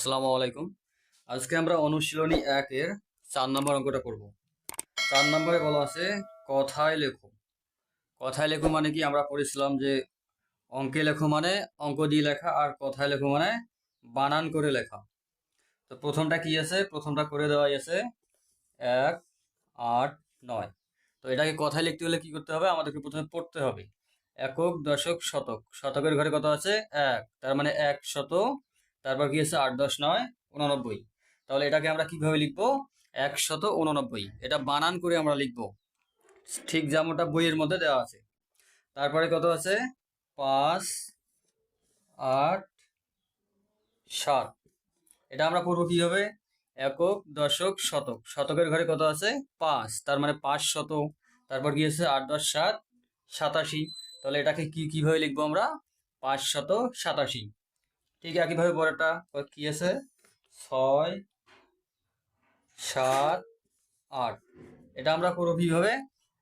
আসসালামু আলাইকুম। আজকে আমরা অনুশীলনী ১ এর ৪ নম্বর অঙ্কটা করব। ৪ নম্বরে বলা আছে কথায় লেখো। কথায় লেখো মানে কি, আমরা পড়েছিলাম যে অঙ্কে লেখো মানে অঙ্ক দিয়ে লেখা, আর কথায় লেখো মানে বানান করে লেখা। তো প্রথমটা কি আছে, প্রথমটা করে দেওয়াই আছে ১, ৮, ৯। তো এটাকে কথায় লিখতে হলে কি করতে হবে, আমাদেরকে প্রথমে পড়তে হবে একক, দশক, শতক। শতকের ঘরে কত আছে ১, তার মানে ১০০। তারপর কি আছে ৮, ১০, ৯, ৮৯। তাহলে এটাকে আমরা কিভাবে লিখবো, ১৮৯। এটা বানান করে আমরা লিখবো ঠিক যেমনটা বইয়ের মধ্যে দেওয়া আছে। তারপরে কত আছে ৫, ৮, ৭। এটা আমরা করবো কিভাবে, একক, দশক, শতক। শতকের ঘরে কত আছে ৫, তার মানে ৫০০। তারপর কি আছে ৮, ১০, ৭, ৮৭। তাহলে এটাকে কিভাবে লিখবো আমরা, ৫৮৭। ঠিক একইভাবে পরেরটা কি আছে ৬, ৭, ৮। এটা আমরা করবো কিভাবে,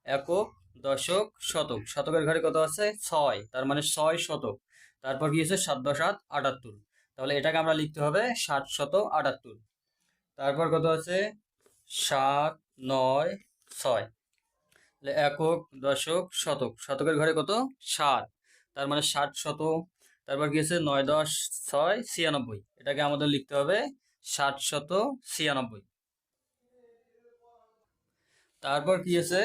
একক, দশক, শতক। শতকের ঘরে কত আছে ৬, তার মানে ৬ শতক। তারপর কি আছে ৭, ১০, ৮, ৭৮। তাহলে এটাকে আমরা লিখতে হবে ৭৭৮। তারপর কত আছে ৭, ৯, ৬। তাহলে একক, দশক, শতক। শতকের ঘরে কত ৭, তার মানে ৬০। তারপর কি আছে ৯, ১০, ৬, ৯৬। এটাকে আমাদের লিখতে হবে ৭৯৬। তারপর কি আছে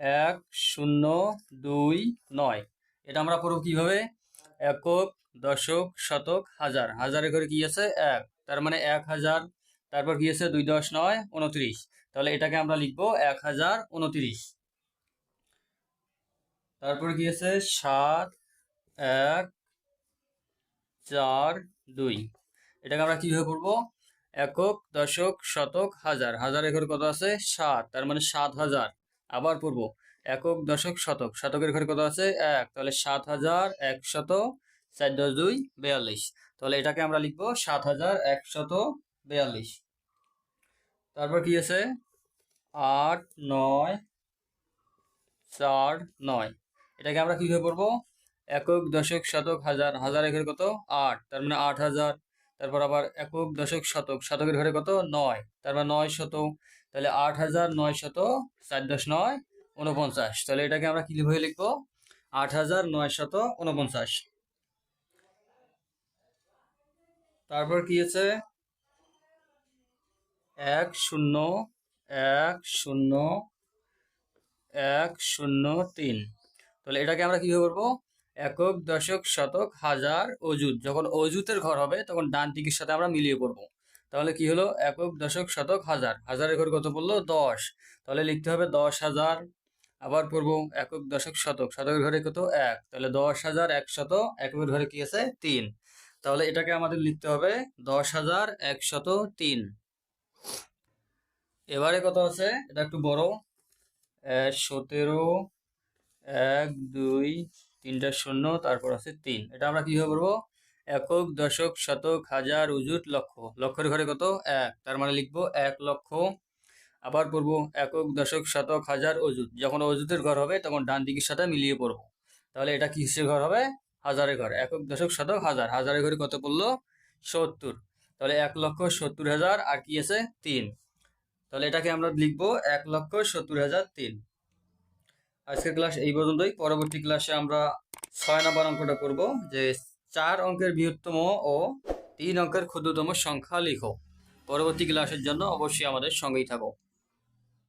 ১০২৯। এটা আমরা পড়ব কিভাবে, একক, দশক, শতক, হাজার। হাজারের ঘরে কি আছে ১, তার মানে ১০০০। তারপর কি আছে ২, ১০, ৯, ২৯। তাহলে এটাকে আমরা লিখবো ১০২৯। তারপর কি আছে ৭, ১, ৪, ২। এটাকে আমরা কিভাবে পড়বো, একক, দশক, শতক, হাজার। হাজারের ঘরে কত আছে ৭, তার মানে ৭০০০। আবার পড়বো একক, দশক, শতক। শতকের ঘরে কত আছে ১, তাহলে ৭১০০। ৪, ১০, ২, ৪২। তাহলে এটাকে আমরা লিখবো ৭১৪২। তারপর কি আছে ৮, ৯, ৪, ৯। এটাকে আমরা কিভাবে পড়বো, একক, দশক, শতক, হাজার। হাজারের ঘরে কত ৮, তার মানে ৮০০০। তারপর আবার একক, দশক, শতক। শতকের ঘরে কত ৯, তার মানে ৯০০। তাহলে ৮৯০০। ৪, ১০, ৯, ৪৯। তাহলে এটাকে আমরা কিভাবে লিখবো, ৮৯৪৯। তারপর কি আছে ১০১০১০৩। তাহলে এটাকে আমরা কিভাবে করবো, একক, দশক, শতক, হাজার, অযুত। যখন অযুতের ঘর হবে তখন ডান দিকের সাথে আমরা মিলিয়ে পড়বো। তাহলে কি হলো, একক, দশক, শতক, হাজার। হাজারের ঘর কত পড়লো ১০, তাহলে লিখতে হবে ১০০০০। আবার পড়বো একক, দশক, শতক। শতকের ঘরে কত ১, তাহলে ১০১০০। এককের ঘরে কি আছে ৩। তাহলে এটাকে আমাদের লিখতে হবে ১০১০৩। এবারে কত আছে, এটা একটু বড়, ১৭, ১, ২, ৩টা শূন্য, তারপর আছে ৩। এটা আমরা কিভাবে করবো, একক, দশক, শতক, হাজার, অযুত, লক্ষ। লক্ষের ঘরে কত ১, তার মানে লিখবো ১,০০,০০০। আবার পড়বো একক, দশক, শতক, হাজার, অযুত। যখন অযুতের ঘর হবে তখন ডান দিকের সাথে মিলিয়ে পড়বো। তাহলে এটা কিসের ঘর হবে, হাজারের ঘর। একক, দশক, শতক, হাজার। হাজারের ঘরে কত পড়লো ৭০। তাহলে ১,৭০,০০০ আর কি আছে ৩। তাহলে এটাকে আমরা লিখবো ১,৭০,০০৩। আজকের ক্লাস এই পর্যন্তই। পরবর্তী ক্লাসে আমরা ৬ নম্বর অঙ্কটা করব, যে ৪ অঙ্কের বৃহত্তম ও ৩ অঙ্কের ক্ষুদ্রতম সংখ্যা লিখো। পরবর্তী ক্লাসের জন্য অবশ্যই আমাদের সঙ্গেই থাকো।